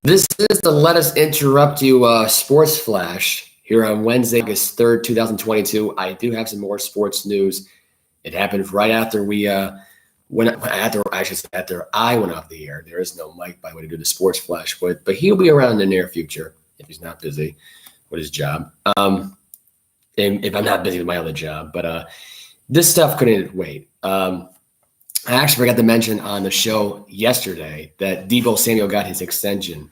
This is the Let Us Interrupt You Sports Flash here on Wednesday, August 3rd, 2022. I do have some more sports news. It happened right after after I went off the air. There is no Mike, by the way, to do the sports flash, but he'll be around in the near future if he's not busy with his job. And if I'm not busy with my other job, but this stuff couldn't wait. I actually forgot to mention on the show yesterday that Debbo Samuel got his extension.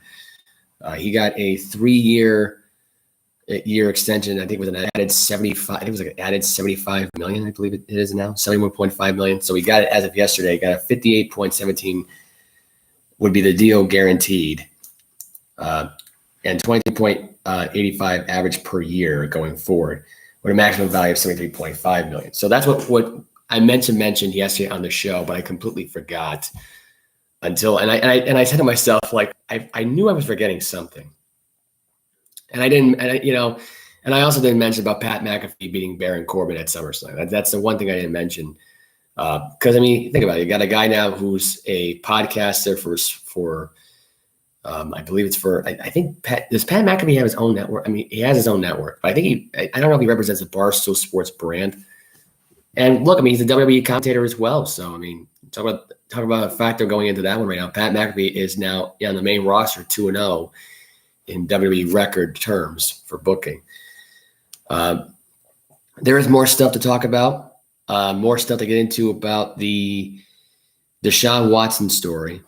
He got a 3-year extension. I think it was an added 75. I think it was like an added 75 million. I believe it is now 71.5 million. So he got it as of yesterday. Got a 58.17 would be the deal guaranteed, and 22.85 average per year going forward, with a maximum value of 73.5 million. So that's what I mentioned yesterday on the show, but I completely forgot until I said to myself, like, I knew I was forgetting something, and I didn't, and I also didn't mention about Pat McAfee beating Baron Corbin at SummerSlam. That's the one thing I didn't mention, because I mean, think about it. You got a guy now who's a podcaster for I believe it's for, I think does Pat McAfee have his own network? I mean, he has his own network, but I think I don't know if he represents the Barstool Sports brand. And look, I mean, he's a WWE commentator as well. So, I mean, talk about a factor going into that one right now. Pat McAfee is now on the main roster 2-0 in WWE record terms for booking. There is more stuff to talk about, more stuff to get into about the Deshaun Watson story,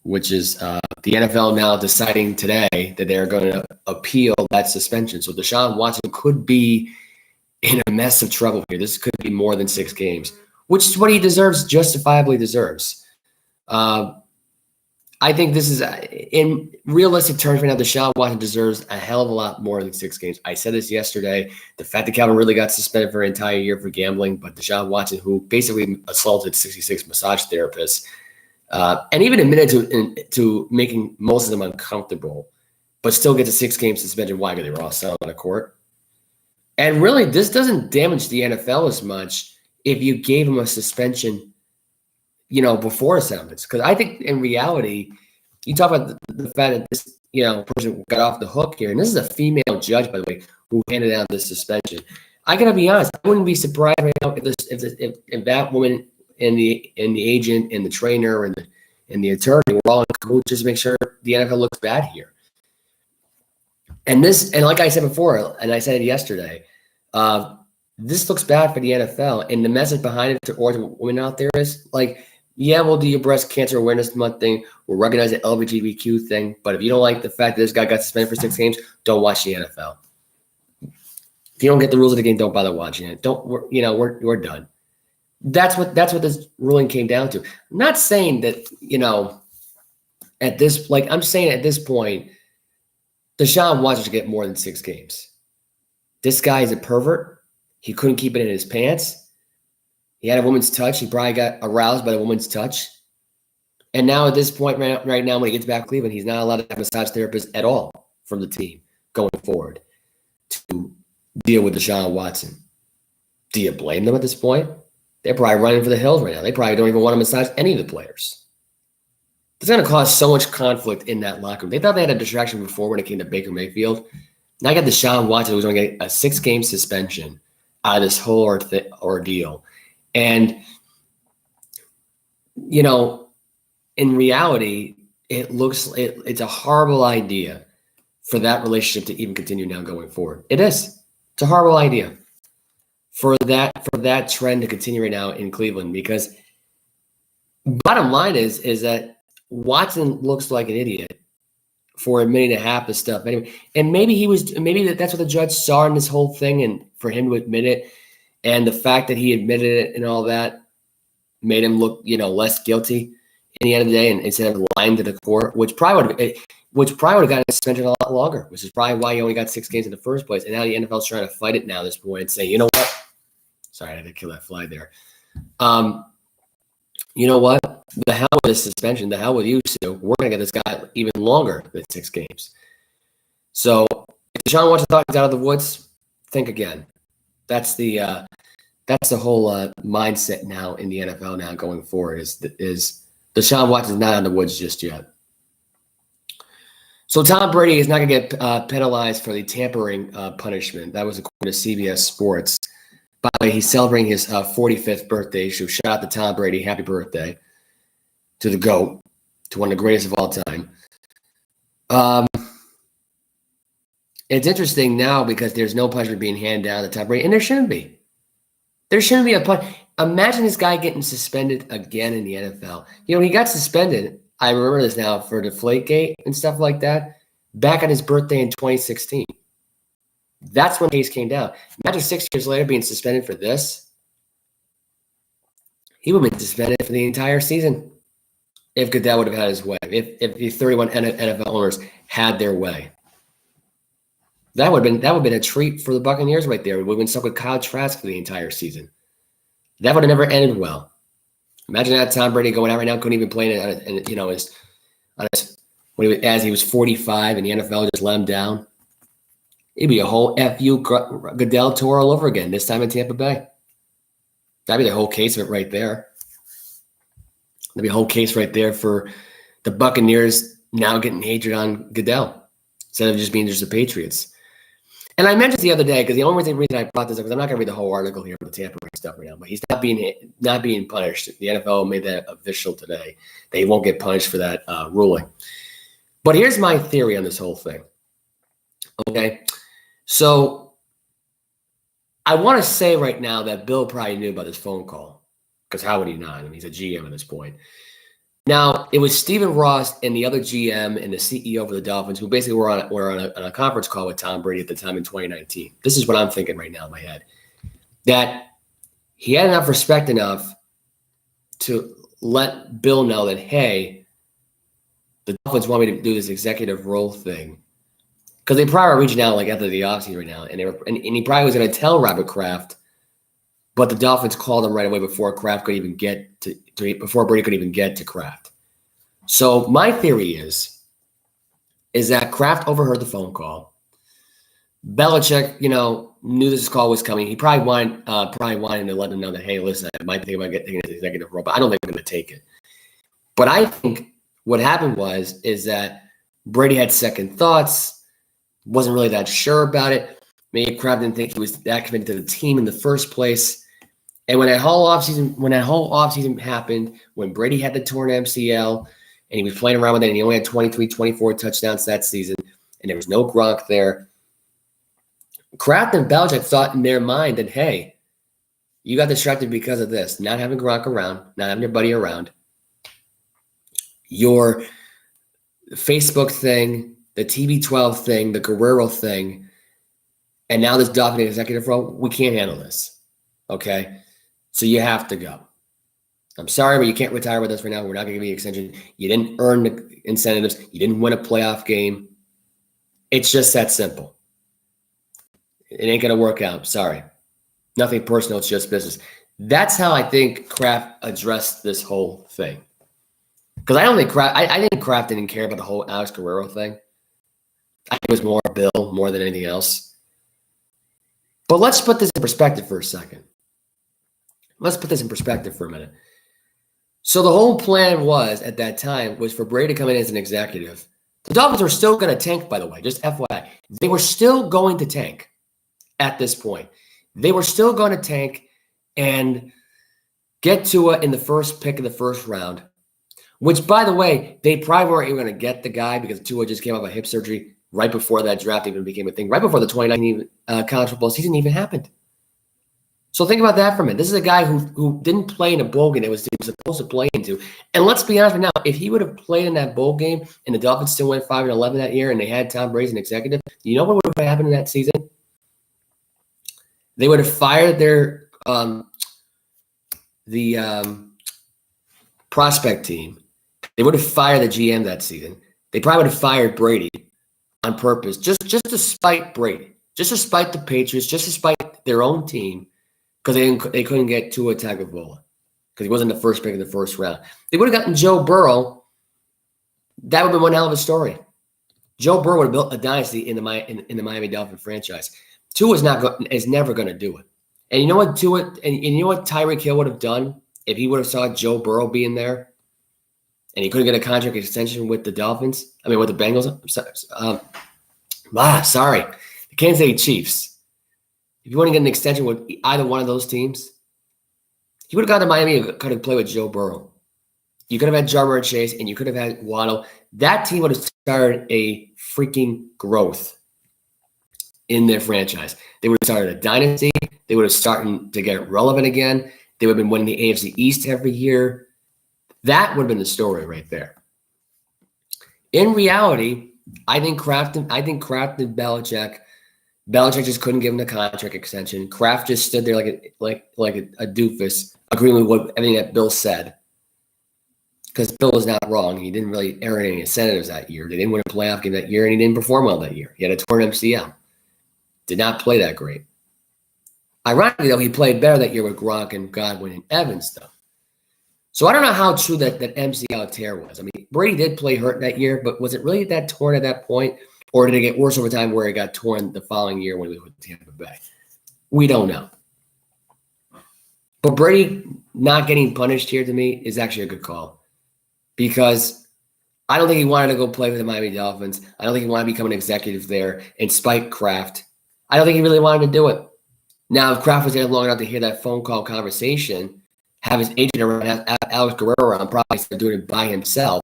which is the NFL now deciding today that they're going to appeal that suspension. So Deshaun Watson could be in a mess of trouble here. This could be more than 6 games, which is what he deserves, justifiably deserves. I think this is, in realistic terms right now, Deshaun Watson deserves a hell of a lot more than 6 games. I said this yesterday. The fact that Calvin really got suspended for an entire year for gambling, but Deshaun Watson, who basically assaulted 66 massage therapists, and even admitted to making most of them uncomfortable, but still gets a 6-game suspension. Why? Because they were all settled out of court. And really, this doesn't damage the NFL as much if you gave him a suspension, before settlements. Because I think in reality, you talk about the fact that this, person got off the hook here, and this is a female judge, by the way, who handed out this suspension. I gotta be honest, I wouldn't be surprised right now if that woman and the agent and the trainer and the attorney were all in cahoots just to make sure the NFL looks bad here. And like I said before, and I said it yesterday, this looks bad for the NFL. And the message behind it to all the women out there is like, yeah, we'll do your breast cancer awareness month thing. We'll recognize the LGBTQ thing. But if you don't like the fact that this guy got suspended for 6 games, don't watch the NFL. If you don't get the rules of the game, don't bother watching it. We're done. That's what this ruling came down to. I'm not saying that, I'm saying at this point, Deshaun Watson should get more than 6 games. This guy is a pervert. He couldn't keep it in his pants. He had a woman's touch. He probably got aroused by the woman's touch. And now at this point right now, when he gets back to Cleveland, he's not allowed to have a massage therapist at all from the team going forward to deal with Deshaun Watson. Do you blame them at this point? They're probably running for the hills right now. They probably don't even want to massage any of the players. It's going to cause so much conflict in that locker room. They thought they had a distraction before when it came to Baker Mayfield. Now I got Deshaun Watson, who's going to get a 6-game suspension out of this whole ordeal. And, in reality, it's a horrible idea for that relationship to even continue now going forward. It is. It's a horrible idea for that trend to continue right now in Cleveland, because bottom line is that Watson looks like an idiot for admitting to half the stuff anyway. And maybe that's what the judge saw in this whole thing, and for him to admit it, and the fact that he admitted it and all that made him look, less guilty in the end of the day, and instead of lying to the court, which probably would have gotten suspended a lot longer, which is probably why he only got 6 games in the first place. And now the NFL's trying to fight it now at this point and say, you know what? Sorry, I had to kill that fly there. You know what? The hell with this suspension. The hell with you, Sue. We're going to get this guy even longer than 6 games. So if Deshaun Watson thought he's out of the woods, think again. That's the whole mindset now in the NFL now going forward is Deshaun Watson's not out of the woods just yet. So Tom Brady is not going to get penalized for the tampering punishment. That was according to CBS Sports. By the way, he's celebrating his 45th birthday. So shout out to Tom Brady. Happy birthday to the GOAT, to one of the greatest of all time. It's interesting now because there's no punishment being handed down to Tom Brady, and there shouldn't be. There shouldn't be a punishment. Imagine this guy getting suspended again in the NFL. You know, he got suspended. I remember this now for Deflategate and stuff like that back on his birthday in 2016. That's when the case came down. Imagine 6 years later being suspended for this. He would have been suspended for the entire season if Goodell would have had his way, if the 31 NFL owners had their way. That would have been a treat for the Buccaneers right there. We would have been stuck with Kyle Trask for the entire season. That would have never ended well. Imagine that Tom Brady going out right now, couldn't even play as he was 45 and the NFL just let him down. It'd be a whole FU Goodell tour all over again, this time in Tampa Bay. That'd be the whole case of it right there. That'd be a whole case right there for the Buccaneers now getting hatred on Goodell instead of just being just the Patriots. And I mentioned the other day, because the only reason I brought this up, because I'm not going to read the whole article here for the tampering stuff right now, but he's not being punished. The NFL made that official today. They won't get punished for that ruling. But here's my theory on this whole thing. Okay, so I want to say right now that Bill probably knew about this phone call, because how would he not? I mean, he's a GM at this point. Now, it was Stephen Ross and the other GM and the CEO for the Dolphins who basically were on a conference call with Tom Brady at the time in 2019. This is what I'm thinking right now in my head. That he had enough respect enough to let Bill know that, hey, the Dolphins want me to do this executive role thing. Because they probably were reaching out like after the offseason right now. And he probably was going to tell Robert Kraft, but the Dolphins called him right away before Kraft could even get before Brady could even get to Kraft. So my theory is that Kraft overheard the phone call. Belichick, knew this call was coming. He probably wanted to let him know that, hey, listen, I might think about taking this executive role, but I don't think I'm going to take it. But I think what happened is that Brady had second thoughts, wasn't really that sure about it. Maybe Kraft didn't think he was that committed to the team in the first place. And when that whole offseason happened, when Brady had the torn MCL and he was playing around with it and he only had 23, 24 touchdowns that season and there was no Gronk there, Kraft and Belichick thought in their mind that, hey, you got distracted because of this, not having Gronk around, not having your buddy around, your Facebook thing, the TB12 thing, the Guerrero thing, and now this Dolphin executive role, we can't handle this, okay? So you have to go. I'm sorry, but you can't retire with us right now. We're not going to give you an extension. You didn't earn the incentives. You didn't win a playoff game. It's just that simple. It ain't going to work out. Sorry. Nothing personal. It's just business. That's how I think Kraft addressed this whole thing. Because I don't think I think Kraft didn't care about the whole Alex Guerrero thing. I think it was more Bill more than anything else. But let's put this in perspective for a second. Let's put this in perspective for a minute. So the whole plan was, at that time, was for Brady to come in as an executive. The Dolphins were still going to tank, by the way, just FYI. They were still going to tank at this point. They were still going to tank and get Tua in the first pick of the first round, which, by the way, they probably weren't even going to get the guy because Tua just came off a hip surgery right before that draft even became a thing, right before the 2019 college football season even happened. So think about that for a minute. This is a guy who didn't play in a bowl game that he was supposed to play into. And let's be honest right now, if he would have played in that bowl game and the Dolphins still went 5-11 that year and they had Tom Brady as an executive, you know what would have happened in that season? They would have fired their prospect team. They would have fired the GM that season. They probably would have fired Brady on purpose, just to spite Brady, just to spite the Patriots, just to spite their own team. Because they couldn't get Tua Tagovailoa because he wasn't the first pick in the first round. They would have gotten Joe Burrow. That would have been one hell of a story. Joe Burrow would have built a dynasty in the Miami Dolphin franchise. Tua is never going to do it. And you know what Tyreek Hill would have done if he would have saw Joe Burrow being there? and he couldn't get a contract extension with the Dolphins. I mean, with the Bengals. Sorry, the Kansas City Chiefs. If you want to get an extension with either one of those teams, he would have gone to Miami and could have played with Joe Burrow. You could have had Jamar Chase, and you could have had Waddle. That team would have started a freaking growth in their franchise. They would have started a dynasty. They would have started to get relevant again. They would have been winning the AFC East every year. That would have been the story right there. In reality, I think Kraft and Belichick. Belichick just couldn't give him the contract extension. Kraft just stood there like a doofus, agreeing with everything that Bill said. Because Bill was not wrong. He didn't really earn any incentives that year. They didn't win a playoff game that year, and he didn't perform well that year. He had a torn MCL. Did not play that great. Ironically, though, he played better that year with Gronk and Godwin and Evans, though. So I don't know how true that MCL tear was. I mean, Brady did play hurt that year, but was it really that torn at that point? Or did it get worse over time where it got torn the following year when he was with Tampa Bay? We don't know. But Brady not getting punished here to me is actually a good call. Because I don't think he wanted to go play with the Miami Dolphins. I don't think he wanted to become an executive there and spike Kraft. I don't think he really wanted to do it. Now, if Kraft was there long enough to hear that phone call conversation, have his agent around, have Alex Guerrero around, probably start doing it by himself,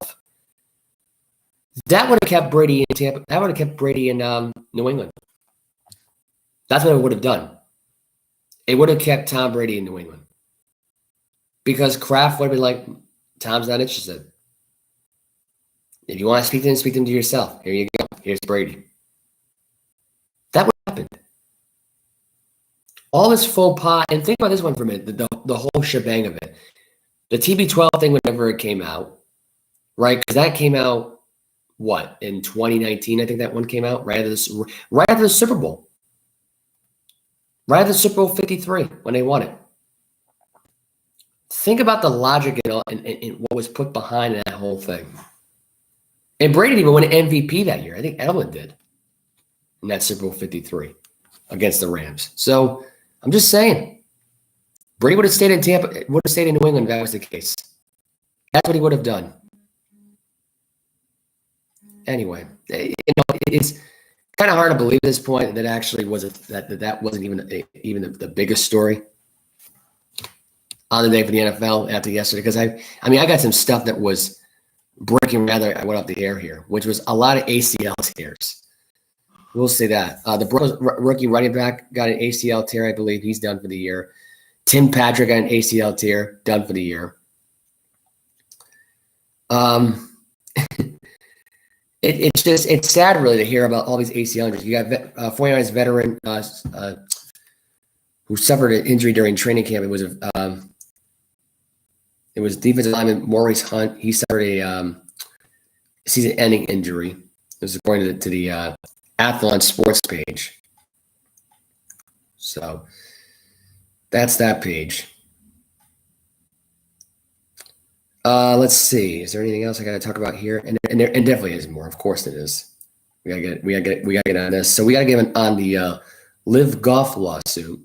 that would have kept Brady in Tampa. That would have kept Brady in New England. That's what it would have done. It would have kept Tom Brady in New England. Because Kraft would have been like, Tom's not interested. If you want to speak to him to yourself. Here you go. Here's Brady. That would happen. All this faux pas, and think about this one for a minute, the whole shebang of it. The TB12 thing, whenever it came out, right? Because that came out, what, in 2019, I think that one came out, right after the Super Bowl. Right after the Super Bowl 53, when they won it. Think about the logic and what was put behind that whole thing. And Brady didn't even win an MVP that year. I think Edelman did in that Super Bowl 53 against the Rams. So I'm just saying, Brady would have stayed in Tampa, would have stayed in New England if that was the case. That's what he would have done. Anyway, it's kind of hard to believe at this point that actually that wasn't even the biggest story on the day for the NFL after yesterday. Because I got some stuff that was breaking rather. I went off the air here, which was a lot of ACL tears. We'll say that. The Broncos rookie running back got an ACL tear, I believe. He's done for the year. Tim Patrick got an ACL tear, done for the year. It's sad really to hear about all these ACL injuries. You got 49ers veteran who suffered an injury during training camp. It was defensive lineman Maurice Hunt. He suffered a season-ending injury. It was according to the Athlon Sports page. So that's that page. Let's see. Is there anything else I got to talk about here? And there definitely is more. Of course it is. We gotta get on this. So we gotta get on the LIV Golf lawsuit,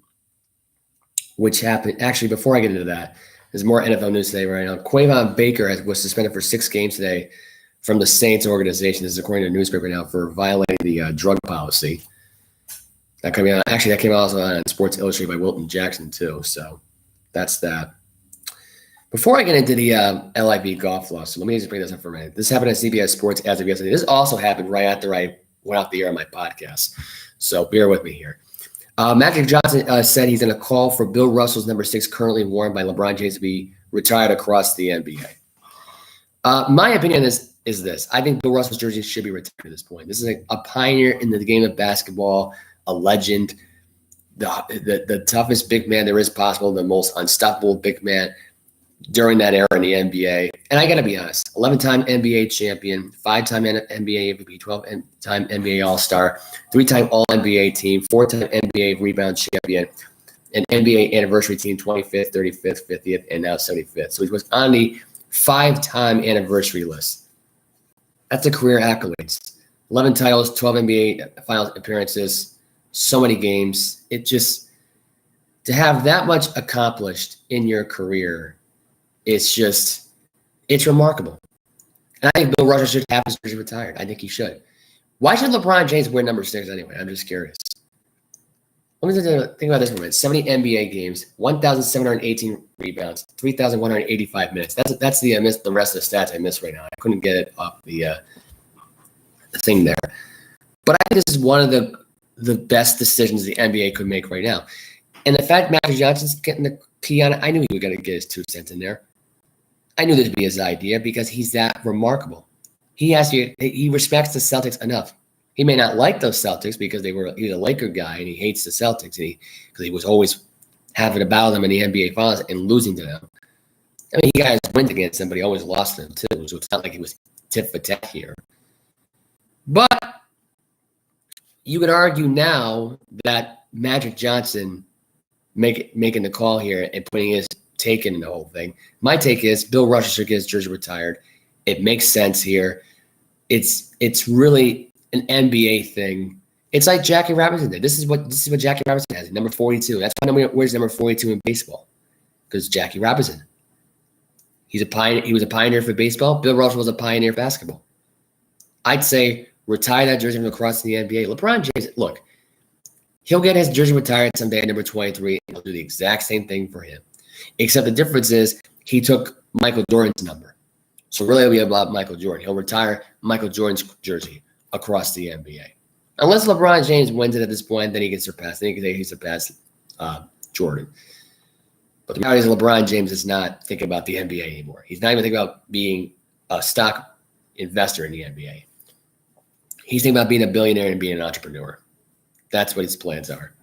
which happened. Actually, before I get into that, there's more NFL news today right now. Quavon Baker was suspended for 6 games today from the Saints organization. This is according to a newspaper now for violating the drug policy. That came out. Actually, that came out also on Sports Illustrated by Wilton Jackson too. So that's that. Before I get into the LIV Golf lawsuit, let me just bring this up for a minute. This happened at CBS Sports as of yesterday. This also happened right after I went off the air on my podcast. So bear with me here. Magic Johnson said he's going to call for Bill Russell's number 6, currently worn by LeBron James, to be retired across the NBA. My opinion is this. I think Bill Russell's jersey should be retired at this point. This is a pioneer in the game of basketball, a legend, the toughest big man there is possible, the most unstoppable big man during that era in the NBA. And I got to be honest, 11-time NBA champion, 5-time NBA MVP, 12-time NBA All-Star, 3-time All-NBA team, 4-time NBA rebound champion, an NBA anniversary team, 25th, 35th, 50th, and now 75th. So he was on the 5-time anniversary list. That's a career accolades. 11 titles, 12 NBA finals appearances, so many games. It just, to have that much accomplished in your career, it's remarkable. And I think Bill Russell should have his jersey retired. I think he should. Why should LeBron James wear number 6 anyway? I'm just curious. Let me think about this for a minute. 70 NBA games, 1,718 rebounds, 3,185 minutes. That's the rest of the stats I missed right now. I couldn't get it off the thing there. But I think this is one of the best decisions the NBA could make right now. And the fact Magic Johnson's getting the key on it, I knew he was going to get his 2 cents in there. I knew this would be his idea because he's that remarkable. He respects the Celtics enough. He may not like those Celtics because he's a Laker guy and he hates the Celtics because he was always having to battle them in the NBA Finals and losing to them. I mean, he guys went against them, but he always lost to them too. So it's not like he was tit for tat here. But you could argue now that Magic Johnson making the call here and putting his take in the whole thing. My take is Bill Russell should get his jersey retired. It makes sense here. It's really an NBA thing. It's like Jackie Robinson did. This is what Jackie Robinson has. Number 42. That's why nobody wears number 42 in baseball. Because Jackie Robinson. He was a pioneer for baseball. Bill Russell was a pioneer for basketball. I'd say retire that jersey from across the NBA. LeBron James, look, he'll get his jersey retired someday at number 23, and he'll do the exact same thing for him. Except the difference is he took Michael Jordan's number. So really it'll be about Michael Jordan. He'll retire Michael Jordan's jersey across the NBA. Unless LeBron James wins it at this point, then he can surpass. Then he can say he surpassed Jordan. But the reality is LeBron James is not thinking about the NBA anymore. He's not even thinking about being a stock investor in the NBA. He's thinking about being a billionaire and being an entrepreneur. That's what his plans are.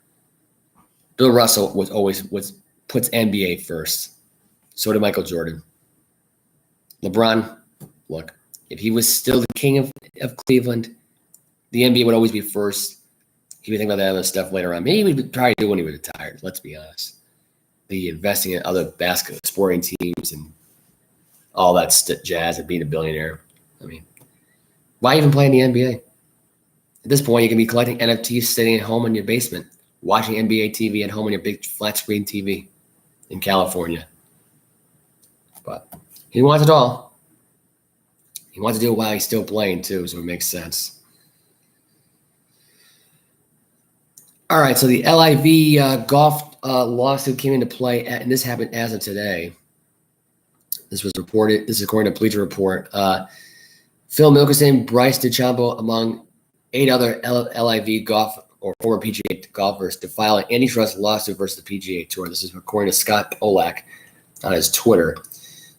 Bill Russell puts NBA first. So did Michael Jordan. LeBron, look, if he was still the king of Cleveland, the NBA would always be first. He would think about that other stuff later on. Maybe he would probably do when he was retired, let's be honest. The investing in other basketball sporting teams and all that jazz and being a billionaire. I mean, why even play in the NBA? At this point, you can be collecting NFTs sitting at home in your basement, watching NBA TV at home on your big flat screen TV in California. But he wants it all. He wants to do it while he's still playing too, so it makes sense. All right, so the LIV Golf lawsuit came into play, and this happened as of today. This was reported. This is according to Bleacher Report. Phil Mickelson, Bryce DeChambeau, among 8 other LIV Golf or former PGA golfers, to file an antitrust lawsuit versus the PGA Tour. This is according to Scott Polak on his Twitter.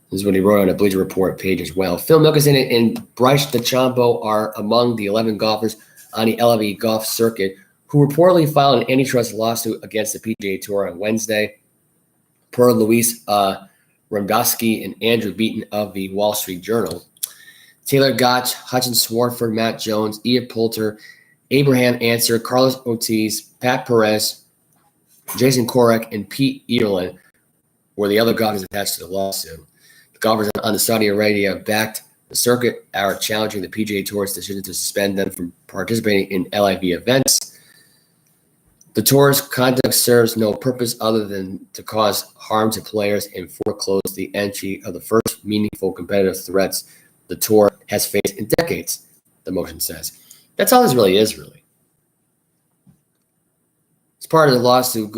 This is what he wrote on a Bleacher Report page as well. Phil Mickelson and Bryce DeChambeau are among the 11 golfers on the LIV Golf circuit who reportedly filed an antitrust lawsuit against the PGA Tour on Wednesday, per Luis Rondowski and Andrew Beaton of the Wall Street Journal. Taylor Gotch, Hutchins Swartford, Matt Jones, Ian Poulter, Abraham Answer, Carlos Ortiz, Pat Perez, Jason Korek, and Pete Earlin were the other golfers attached to the lawsuit. The golfers on the Saudi Arabia backed the circuit are challenging the PGA Tour's decision to suspend them from participating in LIV events. The tour's conduct serves no purpose other than to cause harm to players and foreclose the entry of the first meaningful competitive threats the tour has faced in decades, the motion says. That's all this really is, really. As part of the lawsuit,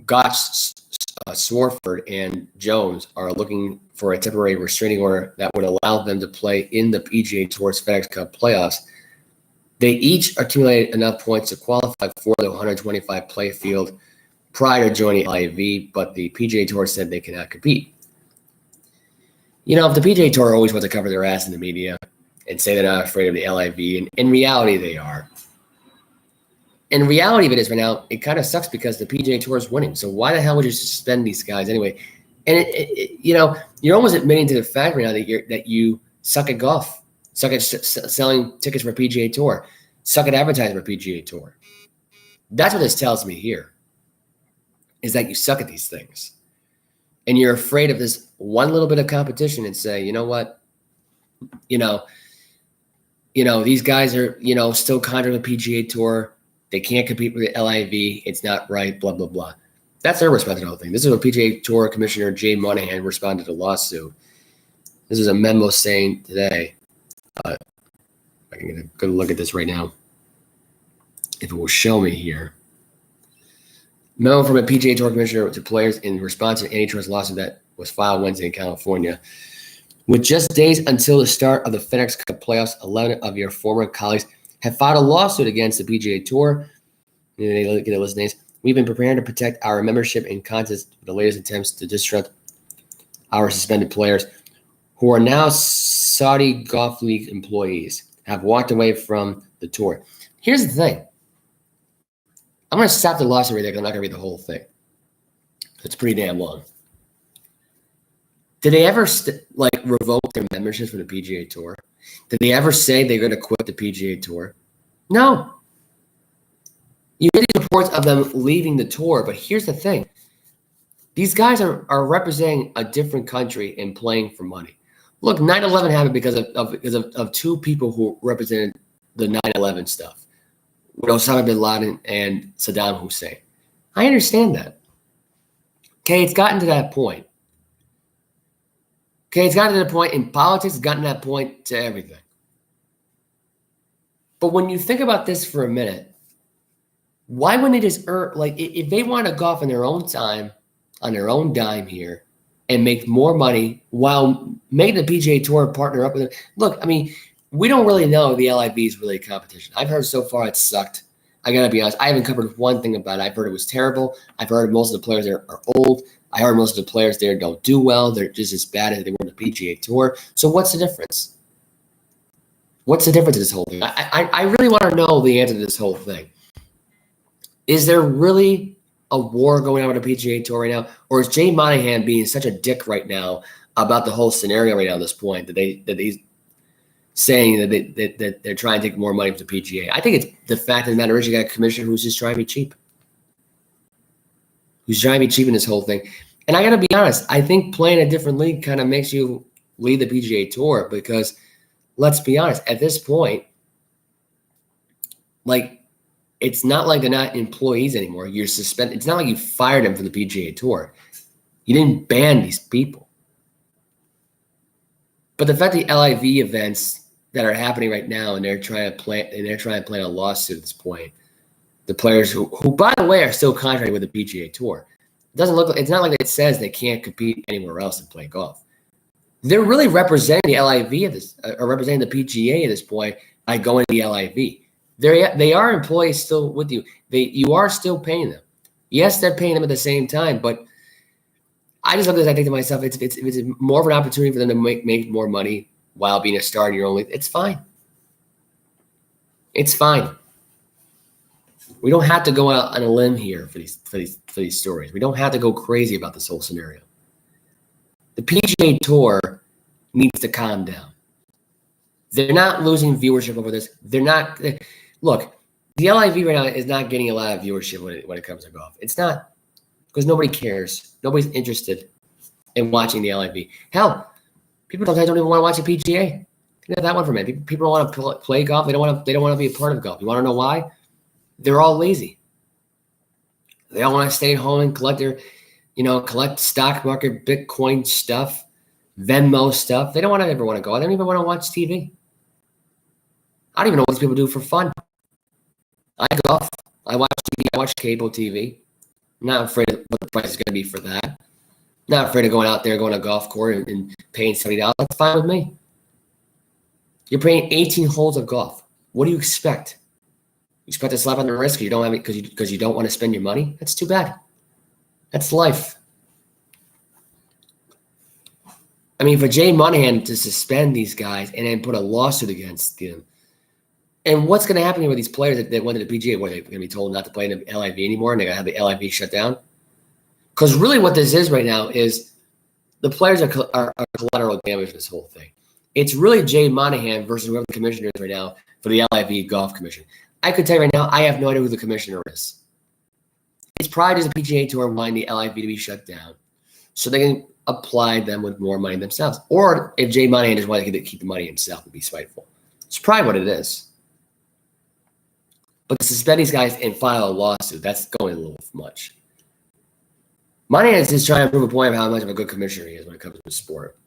Gotch, Swartford, and Jones are looking for a temporary restraining order that would allow them to play in the PGA Tour's FedEx Cup playoffs. They each accumulated enough points to qualify for the 125 play field prior to joining LIV, but the PGA Tour said they cannot compete. You know, if the PGA Tour always wants to cover their ass in the media and say they're not afraid of the LIV, and in reality they are. In reality of it is right now, it kind of sucks because the PGA Tour is winning. So why the hell would you suspend these guys anyway? And you know, you're almost admitting to the fact right now that you suck at golf, suck at selling tickets for PGA Tour, suck at advertising for PGA Tour. That's what this tells me here, is that you suck at these things. And you're afraid of this one little bit of competition and say, you know what, you know, these guys are, still contract the PGA Tour. They can't compete with the LIV. It's not right, blah, blah, blah. That's their response to the whole thing. This is what PGA Tour Commissioner Jay Monahan responded to the lawsuit. This is a memo saying today. I can get a good look at this right now. If it will show me here. Memo from a PGA Tour commissioner to players in response to an antitrust lawsuit that was filed Wednesday in California. With just days until the start of the FedEx Cup playoffs, 11 of your former colleagues have filed a lawsuit against the PGA Tour. They get a list of names. We've been preparing to protect our membership and contest with the latest attempts to disrupt our suspended players, who are now Saudi Golf League employees, have walked away from the tour. Here's the thing. I'm going to stop the lawsuit right there because I'm not going to read the whole thing. It's pretty damn long. Did they ever revoke their memberships from the PGA Tour? Did they ever say they're going to quit the PGA Tour? No. You get these reports of them leaving the tour, but here's the thing. These guys are representing a different country and playing for money. Look, 9/11 happened because of two people who represented the 9/11 stuff, with Osama bin Laden and Saddam Hussein. I understand that. Okay, it's gotten to that point. Okay, it's gotten to the point in politics, it's gotten to that point to everything. But when you think about this for a minute, why wouldn't they just if they want to golf in their own time, on their own dime here, and make more money while making the PGA Tour partner up with them? Look, I mean, we don't really know if the LIV is really a competition. I've heard so far it sucked. I got to be honest. I haven't covered one thing about it. I've heard it was terrible. I've heard most of the players there are old. I heard most of the players there don't do well. They're just as bad as they were on the PGA Tour. So what's the difference? What's the difference in this whole thing? I really want to know the answer to this whole thing. Is there really a war going on with the PGA Tour right now? Or is Jay Monahan being such a dick right now about the whole scenario right now at this point that he's saying that they're trying to take more money from the PGA? I think it's the fact of the matter is you got a commissioner who's just trying to be cheap. Who's trying to be cheap in this whole thing. And I got to be honest, I think playing a different league kind of makes you lead the PGA Tour because, let's be honest, at this point, it's not like they're not employees anymore. You're suspended. It's not like you fired them from the PGA Tour. You didn't ban these people. But the fact the LIV events that are happening right now and they're trying to plan a lawsuit at this point, the players who by the way are still contracted with the PGA Tour. It's not like it says they can't compete anywhere else and play golf. They're really representing the LIV or representing the PGA at this point by going to the LIV. They are employees still with you. You are still paying them. Yes, they're paying them at the same time, but I just look at this, I think to myself, if it's more of an opportunity for them to make more money while being a star in your own league, it's fine. It's fine. We don't have to go out on a limb here for these stories. We don't have to go crazy about this whole scenario. The PGA Tour needs to calm down. They're not losing viewership over this. Look, the LIV right now is not getting a lot of viewership when it comes to golf. It's not, because nobody cares. Nobody's interested in watching the LIV. Hell, people sometimes don't even want to watch the PGA. That one for me. People don't want to play golf. They don't want to be a part of golf. You want to know why? They're all lazy. They all want to stay at home and collect stock market, Bitcoin stuff, Venmo stuff. They don't ever want to go. They don't even want to watch TV. I don't even know what these people do for fun. I golf. I watch TV. I watch cable TV. I'm not afraid of what the price is going to be for that. Not afraid of going out there, going to a golf course and paying $70. That's fine with me. You're playing 18 holes of golf. What do you expect? You expect a slap on the wrist because you don't have it because you don't want to spend your money? That's too bad. That's life. I mean, for Jay Monahan to suspend these guys and then put a lawsuit against them, and what's going to happen with these players that went to the PGA? Where they're going to be told not to play in the LIV anymore, and they're going to have the LIV shut down? Because really, what this is right now is the players are collateral damage in this whole thing. It's really Jay Monahan versus whoever the commissioner is right now for the LIV Golf Commission. I could tell you right now, I have no idea who the commissioner is. It's probably just the PGA Tour wanting the LIV to be shut down so they can apply them with more money themselves. Or if Jay Monahan just wanted to keep the money himself and be spiteful. It's probably what it is. But to suspend these guys and file a lawsuit, that's going a little much. Monahan is just trying to prove a point of how much of a good commissioner he is when it comes to the sport.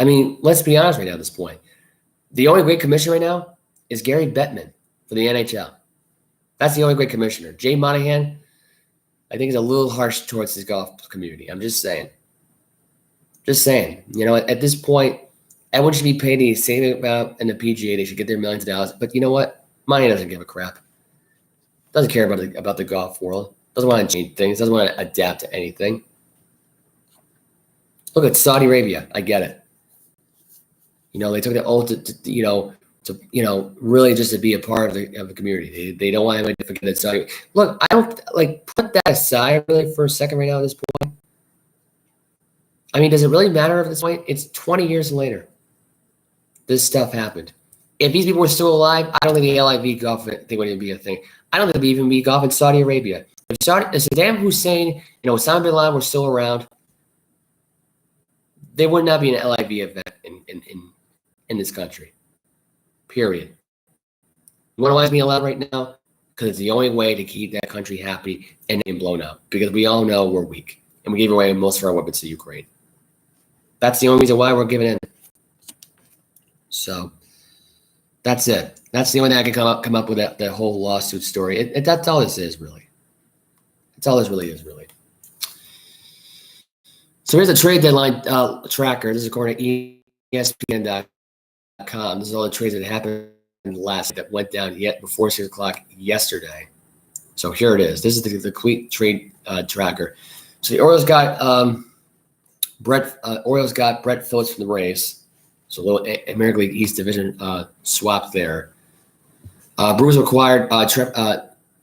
I mean, let's be honest right now at this point. The only great commissioner right now is Gary Bettman for the NHL. That's the only great commissioner. Jay Monahan, I think, is a little harsh towards his golf community. I'm just saying. Just saying. You know, at this point, everyone should be paid the same amount in the PGA. They should get their millions of dollars. But you know what? Money doesn't give a crap. Doesn't care about the golf world. Doesn't want to change things. Doesn't want to adapt to anything. Look at Saudi Arabia. I get it. You know, they took the oath to really just to be a part of the community. They don't want anybody to forget that Saudi. Look, I don't put that aside really for a second right now at this point. I mean, does it really matter at this point? It's 20 years later. This stuff happened. If these people were still alive, I don't think the LIV Golf thing would even be a thing. I don't think there'd even be golf in Saudi Arabia. If Saddam Hussein, Osama bin Laden were still around, there would not be an LIV event in this country. Period. You want to watch me allowed right now? Because it's the only way to keep that country happy and blown up. Because we all know we're weak. And we gave away most of our weapons to Ukraine. That's the only reason why we're giving in. So that's it. That's the only thing I can come up with that whole lawsuit story. That's all this is, really. That's all this really is, really. So here's a trade deadline tracker. This is according to ESPN.com. This is all the trades that happened that went down yet before 6 o'clock yesterday. So here it is. This is the complete trade tracker. So the Orioles got Brett Phillips from the Rays. So a little American League East Division swap there. Brewers acquired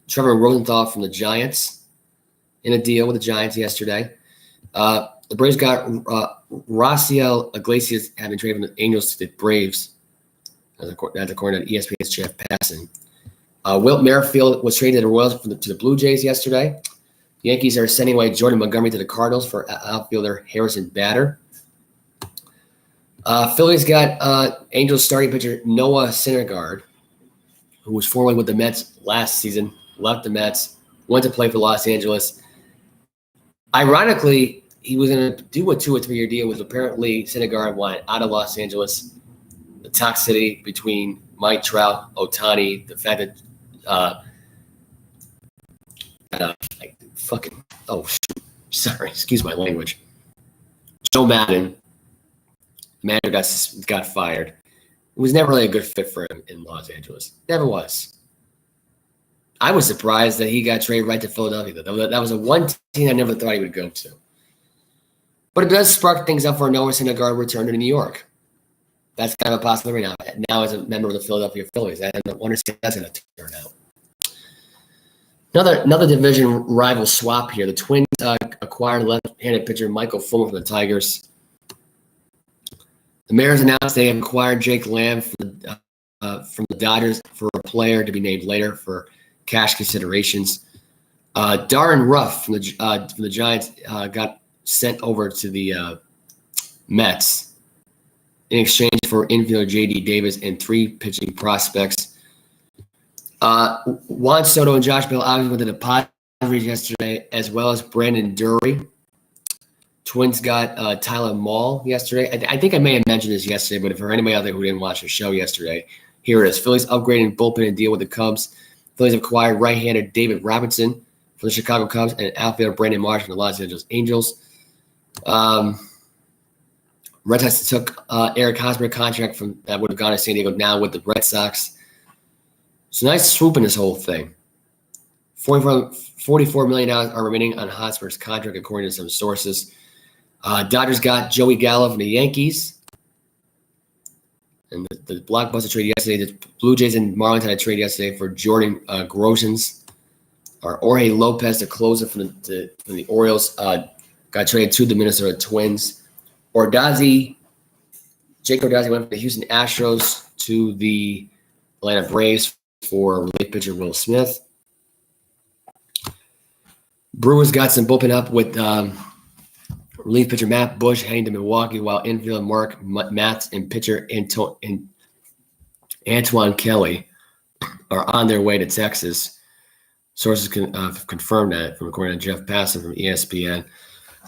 Trevor Rosenthal from the Giants in a deal with the Giants yesterday. The Braves got Raciel Iglesias, having traded from the Angels to the Braves. That's according to ESPN's Jeff Passan. Wilt Merrifield was traded to the Royals to the Blue Jays yesterday. The Yankees are sending away Jordan Montgomery to the Cardinals for outfielder Harrison Bader. Phillies got Angels starting pitcher Noah Syndergaard, who was formerly with the Mets last season, left the Mets, went to play for Los Angeles. Ironically, he was going to do a 2 or 3 year deal with apparently Syndergaard wanted out of Los Angeles, the toxicity between Mike Trout, Ohtani, the fact that excuse my language. Joe Madden, the manager got fired. It was never really a good fit for him in Los Angeles. Never was. I was surprised that he got traded right to Philadelphia. That was a one team I never thought he would go to. But it does spark things up for Noah Syndergaard return to New York. That's kind of a possibility now as a member of the Philadelphia Phillies. I don't understand how that's going to turn out. Another division rival swap here. The Twins acquired left-handed pitcher Michael Fulmer from the Tigers. The Mariners announced they have acquired Jake Lamb from the Dodgers for a player to be named later for cash considerations. Darren Ruff from the Giants got sent over to the Mets in exchange for infielder J.D. Davis and 3 pitching prospects. Juan Soto and Josh Bell obviously went to the Padres yesterday, as well as Brandon Drury. Twins got Tyler Mahle yesterday. I think I may have mentioned this yesterday, but for anybody out there who didn't watch the show yesterday, here it is. Phillies upgrading bullpen and deal with the Cubs. Phillies acquired right-hander David Robinson for the Chicago Cubs and outfielder Brandon Marsh from the Los Angeles Angels. Red Sox took Eric Hosmer contract from that would have gone to San Diego, now with the Red Sox. So nice swoop in this whole thing. $44 million are remaining on Hosmer's contract, according to some sources. Dodgers got Joey Gallo from the Yankees. And the blockbuster trade yesterday, the Blue Jays and Marlins had a trade yesterday for Jordan Grosjean. Jorge Lopez, the closer from the Orioles, got traded to the Minnesota Twins. Jake Odorizzi went from the Houston Astros to the Atlanta Braves for relief pitcher Will Smith. Brewers got some bullpen up with relief pitcher Matt Bush heading to Milwaukee, while infielder Mark Matz and pitcher Antoine Kelly are on their way to Texas. Sources confirmed that, according to Jeff Passan from ESPN.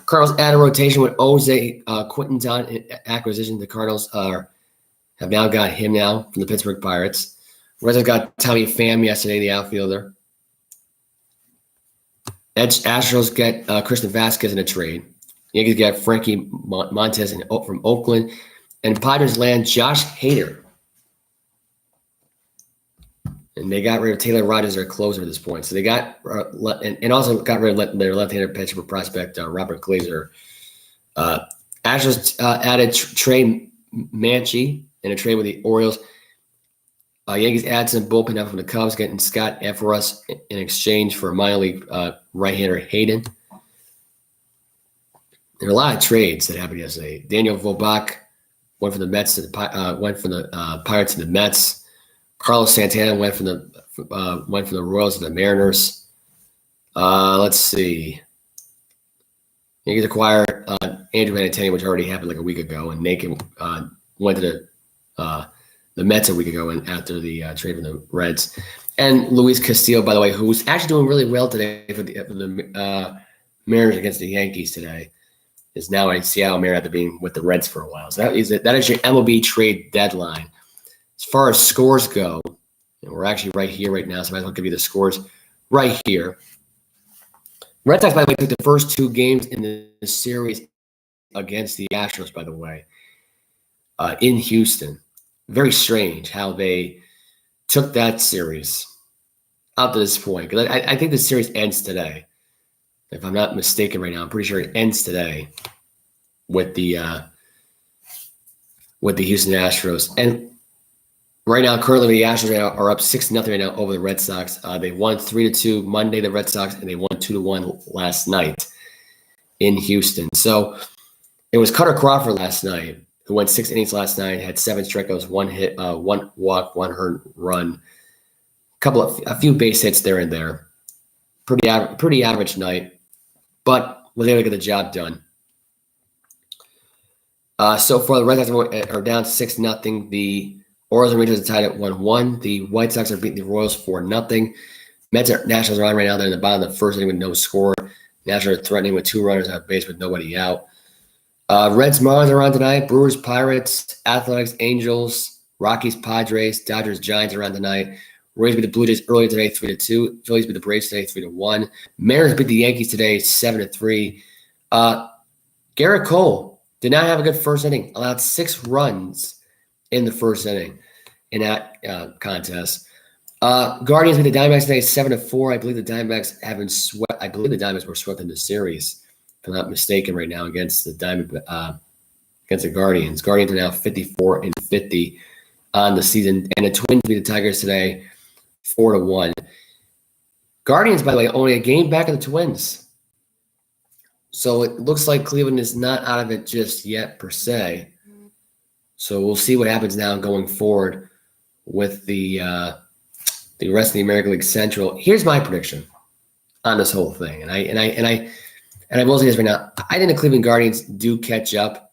Cardinals add a rotation with Jose Quinton acquisition. The Cardinals have now got him now from the Pittsburgh Pirates. Reds have got Tommy Pham yesterday, the outfielder. Astros get Christian Vasquez in a trade. Yankees get Frankie Montes from Oakland. And Padres land Josh Hader. And they got rid of Taylor Rogers, their closer at this point. So they got and also got rid of their left-handed pitcher for prospect Robert Glazer. Astros added Trey Mancini in a trade with the Orioles. Yankees add some bullpen help from the Cubs, getting Scott Efros in exchange for minor league right-hander Hayden. There are a lot of trades that happened yesterday. Daniel Vogelbach went from the Mets to the Pirates to the Mets. Carlos Santana went from the Royals to the Mariners. Let's see. Yankees acquired Andrew Benintendi, which already happened like a week ago, and Naked went to the Mets a week ago and after the trade from the Reds. And Luis Castillo, by the way, who's actually doing really well today for the Mariners against the Yankees today, is now a Seattle Mariner after being with the Reds for a while. So that is your MLB trade deadline. As far as scores go, and we're actually right here right now, so I might as well give you the scores right here. Red Sox, by the way, took the first two games in the series against the Astros, by the way, in Houston. Very strange how they took that series up to this point. Because I think the series ends today. If I'm not mistaken right now, I'm pretty sure it ends today with the Houston Astros. And right now, currently, the Astros are up 6-0 right now over the Red Sox. They won 3-2 Monday, the Red Sox, and they won 2-1 last night in Houston. So it was Cutter Crawford last night, who went 6 innings last night, had 7 strikeouts, 1 hit, 1 walk, 1 earned run, a few base hits there and there. Pretty average night, but was able to get the job done. So far, the Red Sox are down 6-0. The Orioles and Rangers are tied at 1-1. The White Sox are beating the Royals 4-0. Nationals are on right now. They're in the bottom of the first inning with no score. Nationals are threatening with 2 runners on base with nobody out. Reds, Marlins are on tonight. Brewers, Pirates, Athletics, Angels, Rockies, Padres, Dodgers, Giants are on tonight. Rays beat the Blue Jays earlier today, 3-2. Phillies beat the Braves today, 3-1. Mariners beat the Yankees today, 7-3. Garrett Cole did not have a good first inning. Allowed 6 runs in the first inning in that contest. Guardians beat the Diamondbacks today, 7-4. I believe the Diamondbacks haven't swept. I believe the Diamondbacks were swept in the series, if I'm not mistaken, right now against the against the Guardians. Guardians are now 54-50 on the season, and the Twins beat the Tigers today, 4-1. Guardians, by the way, only a game back of the Twins, so it looks like Cleveland is not out of it just yet per se. So we'll see what happens now going forward with the rest of the American League Central. Here's my prediction on this whole thing, and I will say this right now. I think the Cleveland Guardians do catch up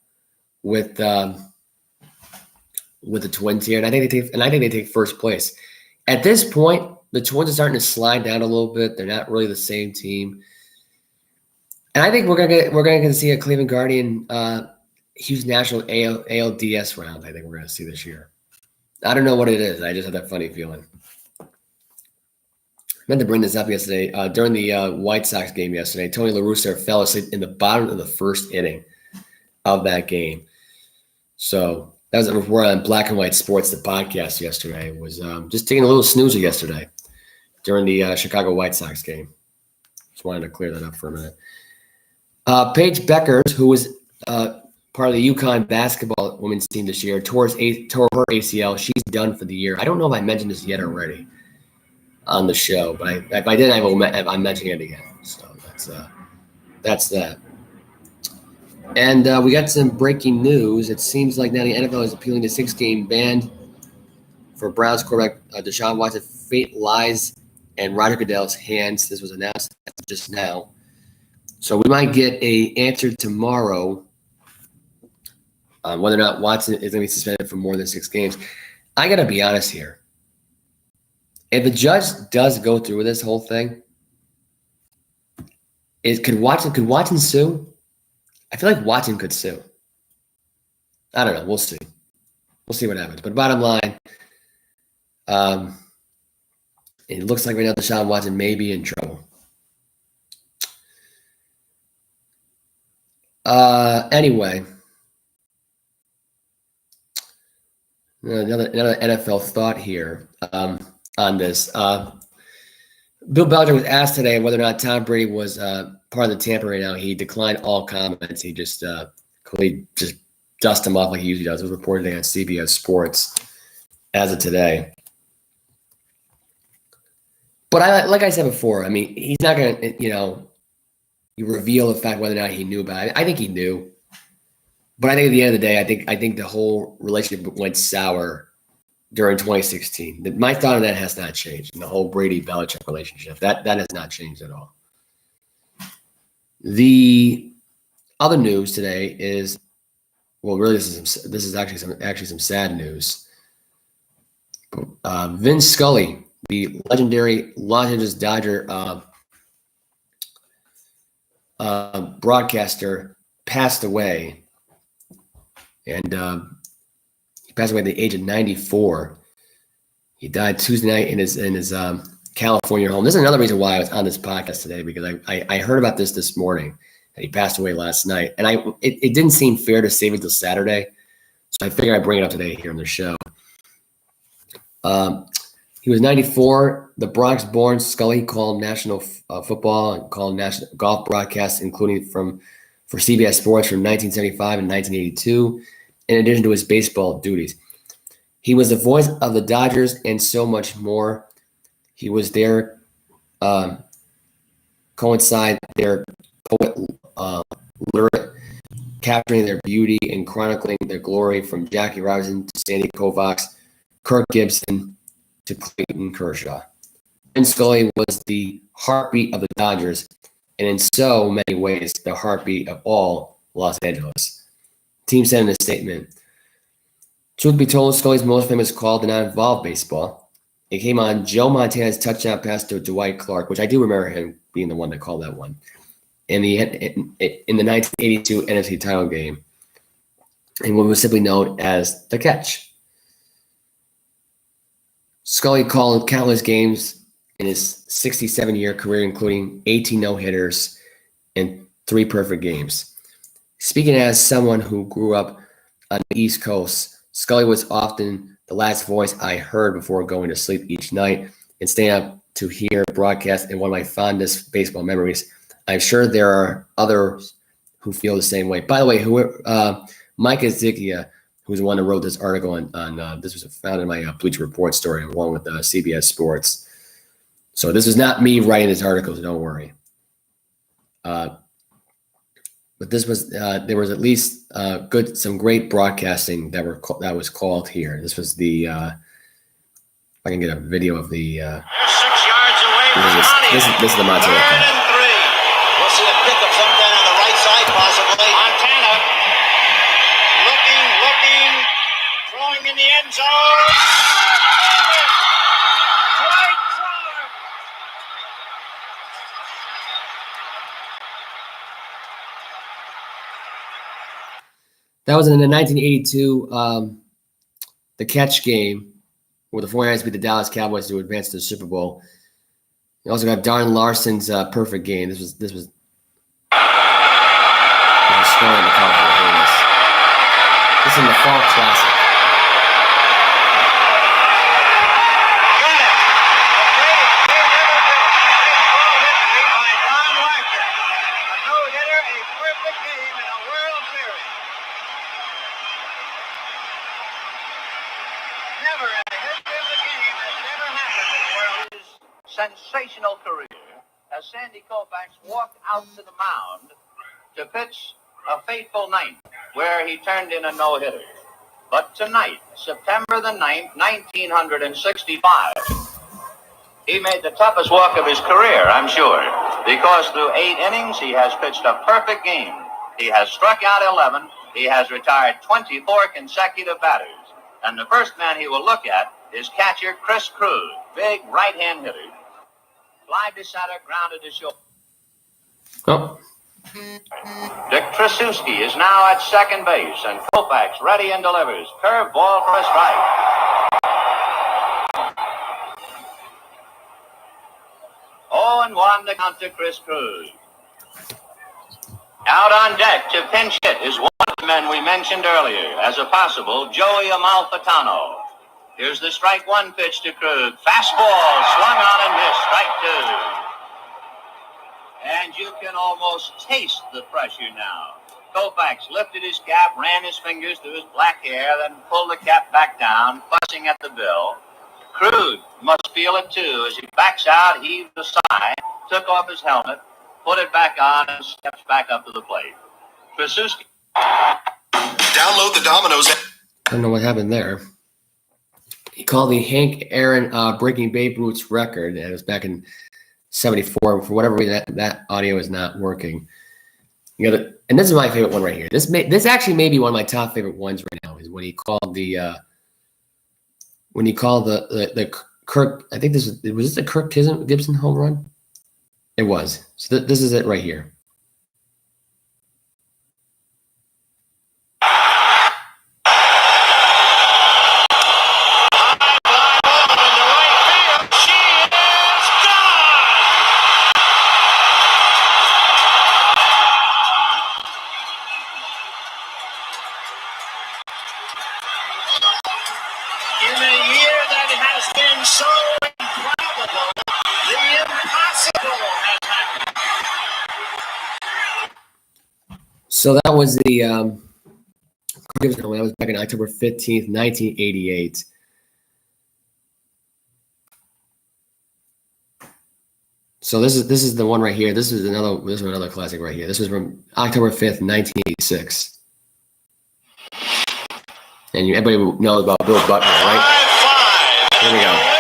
with the Twins here, and I think they take first place. At this point, the Twins are starting to slide down a little bit. They're not really the same team, and I think we're gonna get to see a Cleveland Guardian Houston National ALDS round. I think we're gonna see this year. I don't know what it is. I just have that funny feeling. I meant to bring this up yesterday during the White Sox game yesterday. Tony La Russa fell asleep in the bottom of the first inning of that game. So that was a report on Black and White Sports, the podcast yesterday. Was just taking a little snoozer yesterday during the Chicago White Sox game. Just wanted to clear that up for a minute. Paige Beckers, who was part of the UConn basketball women's team this year, tore her ACL. She's done for the year. I don't know if I mentioned this yet already on the show, but if I did, I'm mentioning it again. So that's that. And we got some breaking news. It seems like now the NFL is appealing the 6-game ban for Browns quarterback Deshaun Watson. Fate lies in Roger Goodell's hands. This was announced just now. So we might get an answer tomorrow on whether or not Watson is going to be suspended for more than 6 games. I got to be honest here. If the judge does go through with this whole thing, could Watson sue? I feel like Watson could sue. I don't know. We'll see. We'll see what happens. But bottom line, it looks like right now Deshaun Watson may be in trouble. Anyway, another NFL thought here on this. Bill Belichick was asked today whether or not Tom Brady was part of the Tampa right now. He declined all comments. He just completely just dust him off like he usually does. It was reported today on CBS Sports as of today. But like I said before, I mean, he's not going to, you reveal the fact whether or not he knew about it. I think he knew. But I think at the end of the day, I think the whole relationship went sour during 2016. My thought on that has not changed. And the whole Brady-Belichick relationship, that has not changed at all. The other news today is, well, really, this is actually some sad news. Vin Scully, the legendary Los Angeles Dodger broadcaster, passed away. And he passed away at the age of 94. He died Tuesday night in his California home. This is another reason why I was on this podcast today, because I heard about this morning, that he passed away last night. And it didn't seem fair to save it till Saturday. So I figured I'd bring it up today here on the show. He was 94. The Bronx-born Scully called national football and called national golf broadcasts, including for CBS Sports from 1975 and 1982, in addition to his baseball duties. He was the voice of the Dodgers and so much more. He was there, coincide their poet lyric, capturing their beauty and chronicling their glory, from Jackie Robinson to Sandy Koufax, Kirk Gibson to Clayton Kershaw. Vin Scully was the heartbeat of the Dodgers, and in so many ways, the heartbeat of all Los Angeles. The team said in a statement, "Truth be told, Scully's most famous call did not involve baseball. It came on Joe Montana's touchdown pass to Dwight Clark," which I do remember him being the one that called that one, in the 1982 NFC title game, and what was simply known as the catch. Scully called countless games in his 67-year career, including 18 no-hitters and 3 perfect games. Speaking as someone who grew up on the East Coast, Scully was often the last voice I heard before going to sleep each night and staying up to hear broadcast, and one of my fondest baseball memories. I'm sure there are others who feel the same way. By the way, Mike Ezekiel, who's the one that wrote this article on this was found in my Bleacher Report story along with CBS Sports. So this is not me writing this article, so don't worry. But this was there was at least some great broadcasting that was called here. This was the if I can get a video of the 6 yards away. This is the Montana call. We'll see a pickup sometime on the right side, possibly. Montana looking, throwing in the end zone. Dwight Clark. That was in the 1982 the catch game where the 49ers beat the Dallas Cowboys to advance to the Super Bowl. You also got Darren Larson's perfect game. This was Scully in the call for this. This is in the Fall Classic. Sensational career as Sandy Koufax walked out to the mound to pitch a fateful ninth where he turned in a no-hitter. But tonight, September the 9th, 1965, he made the toughest walk of his career, I'm sure, because through 8 innings, he has pitched a perfect game. He has struck out 11. He has retired 24 consecutive batters. And the first man he will look at is catcher Chris Cruz, big right-hand hitter. Fly to center, grounded to short. Oh, Dick Tracewski is now at second base, and Koufax ready and delivers. Curve ball for a strike. 0-1 to count to Chris Cruz. Out on deck to pinch hit is one of the men we mentioned earlier as a possible Joey Amalfitano. Here's the strike one pitch to Cruz. Fastball swung on and missed. Strike two. And you can almost taste the pressure now. Koufax lifted his cap, ran his fingers through his black hair, then pulled the cap back down, fussing at the bill. Cruz must feel it too as he backs out, heaved a sigh, took off his helmet, put it back on, and steps back up to the plate. Tracewski. Download the Domino's. I don't know what happened there. He called the Hank Aaron breaking Babe Ruth's record, and it was back in '74. For whatever reason, that audio is not working. You got it, and this is my favorite one right here. This actually may be one of my top favorite ones right now. Is when he called the Kirk. I think was this the Kirk Gibson home run? It was. So this is it right here. So that was the that was back on October 15th, 1988. So this is the one right here. This is another classic right here. This was from October 5th, 1986. And everybody knows about Bill Butler, right? Here we go.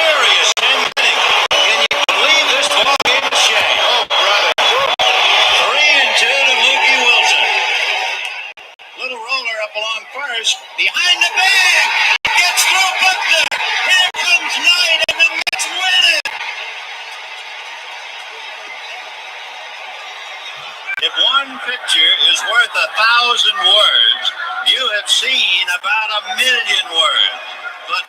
Behind the bag, gets through Butler. Here comes Knight, and the Mets win it. If one picture is worth 1,000 words, you have seen about 1,000,000 words. But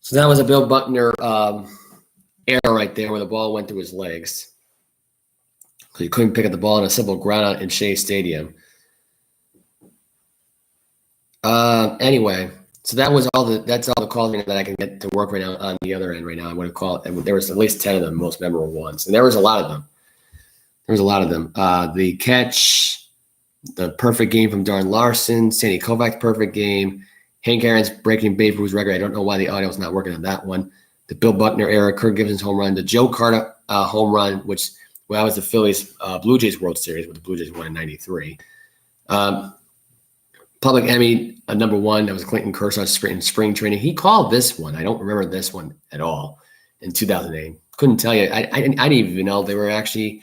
so that was a Bill Butler error right there, where the ball went through his legs. He couldn't pick up the ball in a simple ground out in Shea Stadium. Anyway, so that's all the calls that I can get to work right now on the other end right now. I want to call it. There was at least 10 of them, most memorable ones, and there was a lot of them. The catch, the perfect game from Darren Larson, Sandy Koufax perfect game, Hank Aaron's breaking Babe Ruth's record. I don't know why the audio is not working on that one. The Bill Buckner era, Kirk Gibson's home run, the Joe Carter home run, which was the Phillies Blue Jays World Series, where the Blue Jays won in '93. Public Enemy, number one, that was Clayton Kershaw in spring training. He called this one. I don't remember this one at all in 2008. Couldn't tell you. I didn't even know they were actually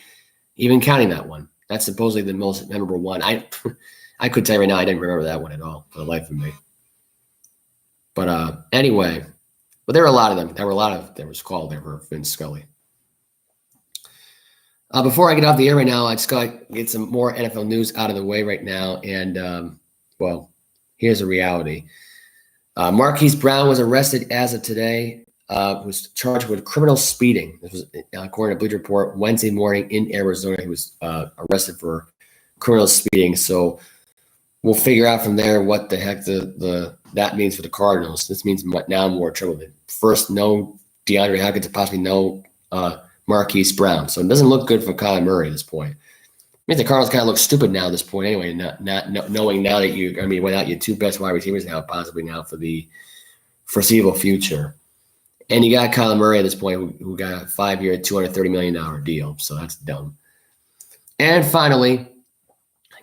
even counting that one. That's supposedly the most memorable one. I could tell you right now I didn't remember that one at all for the life of me. But anyway, but there were a lot of them. There was called there for Vince Scully. Before I get off the air right now, I just got to get some more NFL news out of the way right now. And, well, here's the reality. Marquise Brown was arrested as of today, was charged with criminal speeding. This was, according to Bleacher Report, Wednesday morning in Arizona. He was arrested for criminal speeding. So we'll figure out from there what the heck that means for the Cardinals. This means now more trouble. First, no DeAndre Hopkins, and possibly no Marquise Brown. So it doesn't look good for Kyler Murray at this point. I mean, the Cardinals kind of look stupid now at this point anyway, not knowing now that without your two best wide receivers now, possibly now for the foreseeable future. And you got Kyler Murray at this point who got a 5-year, $230 million deal. So that's dumb. And finally,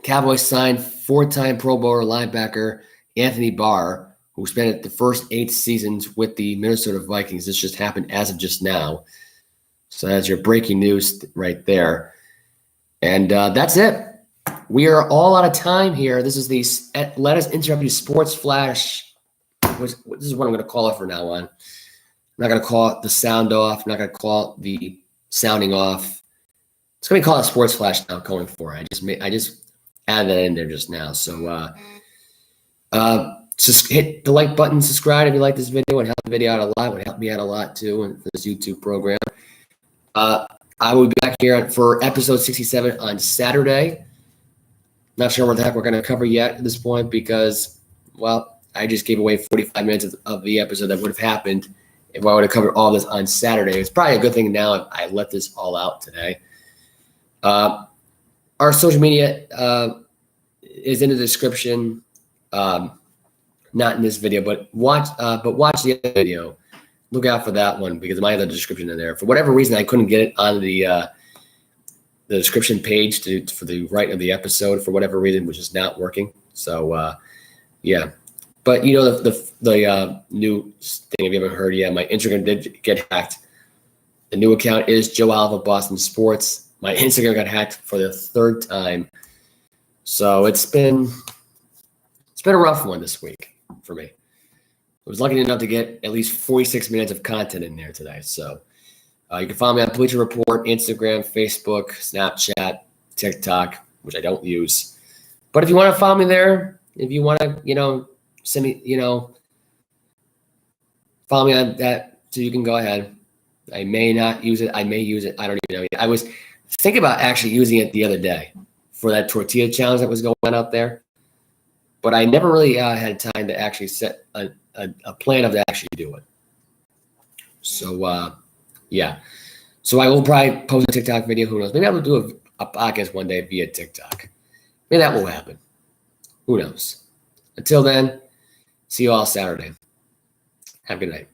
Cowboys signed 4-time Pro Bowler linebacker Anthony Barr, who spent the first 8 seasons with the Minnesota Vikings. This just happened as of just now. So that's your breaking news right there. And that's it. We are all out of time here. This is the Let Us Interrupt You Sports Flash. This is what I'm going to call it from now on. I'm not going to call it the sound off. I'm not going to call it the sounding off. It's going to be called a Sports Flash now going forward. I just added that in there just now. So just hit the like button, subscribe if you like this video. It helped the video out a lot. It would help me out a lot too and for this YouTube program. I will be back here for episode 67 on Saturday. Not sure what the heck we're going to cover yet at this point because, well, I just gave away 45 minutes of the episode that would have happened if I would have covered all this on Saturday. It's probably a good thing now if I let this all out today. Our social media is in the description. Not in this video, but watch the other video. Look out for that one because it might have the description in there. For whatever reason, I couldn't get it on the description page for the right of the episode for whatever reason, which is not working. So yeah, but you know the new thing. If you haven't heard yet, my Instagram did get hacked. The new account is Joe Alva Boston Sports. My Instagram got hacked for the third time, so it's been a rough one this week for me. I was lucky enough to get at least 46 minutes of content in there today. So you can follow me on Bleacher Report, Instagram, Facebook, Snapchat, TikTok, which I don't use. But if you want to follow me there, if you want to, send me, follow me on that, so you can go ahead. I may not use it. I may use it. I don't even know. I was thinking about actually using it the other day for that tortilla challenge that was going on out there. But I never really had time to actually set a plan of to actually do it. So, yeah. So I will probably post a TikTok video. Who knows? Maybe I will do a podcast one day via TikTok. Maybe that will happen. Who knows? Until then, see you all Saturday. Have a good night.